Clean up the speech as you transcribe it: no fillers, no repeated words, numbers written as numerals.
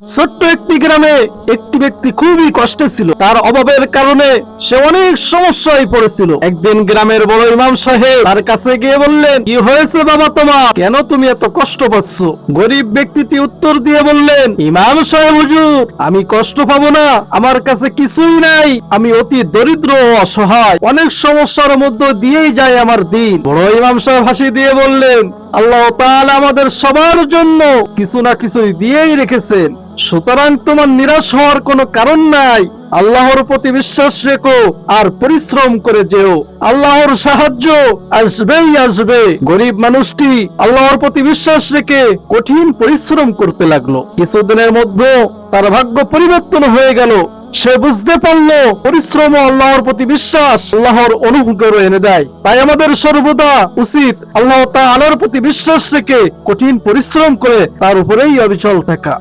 ছোট্ট একটি গ্রামে একটি ব্যক্তি খুবই কষ্টে ছিল। তার অভাবের কারণে সে অনেক সমস্যায় পড়েছিল। একদিন গ্রামের বড় ইমাম সাহেব তার কাছে গিয়ে বললেন, কি হয়েছে বাবা তোমার, কেন তুমি এত কষ্ট পাচ্ছ? গরিব ব্যক্তিটি উত্তর দিয়ে বললেন, ইমাম সাহেব হুজুর, আমি কষ্ট পাবো না, আমার কাছে কিছুই নাই, আমি অতি দরিদ্র ও অসহায়, অনেক সমস্যার মধ্য দিয়েই যায় আমার দিন। বড় ইমাম সাহেব হাসি দিয়ে বললেন, আল্লাহ তাআলা আমাদের সবার জন্য কিছু না কিছুই দিয়েই রেখেছেন, সুতরাং তোমার নিরাশ হওয়ার কোনো কারণ নাই। আল্লাহর প্রতি বিশ্বাস রেখো আর পরিশ্রম করে যেও, আল্লাহর সাহায্য আসবেই আসবে। গরিব মানুষটি আল্লাহর প্রতি বিশ্বাস রেখে কঠিন পরিশ্রম করতে লাগলো। কিছুদিনের মধ্যে তার ভাগ্য পরিবর্তন হয়ে গেল। সে বুঝতে পারলো পরিশ্রম ও আল্লাহর প্রতি বিশ্বাস আল্লাহর অনুগ্রহ এনে দেয়। তাই আমাদের সর্বদা উচিত আল্লাহ তাআলার প্রতি বিশ্বাস রেখে কঠিন পরিশ্রম করে তার উপরেই অবিচল থাকা।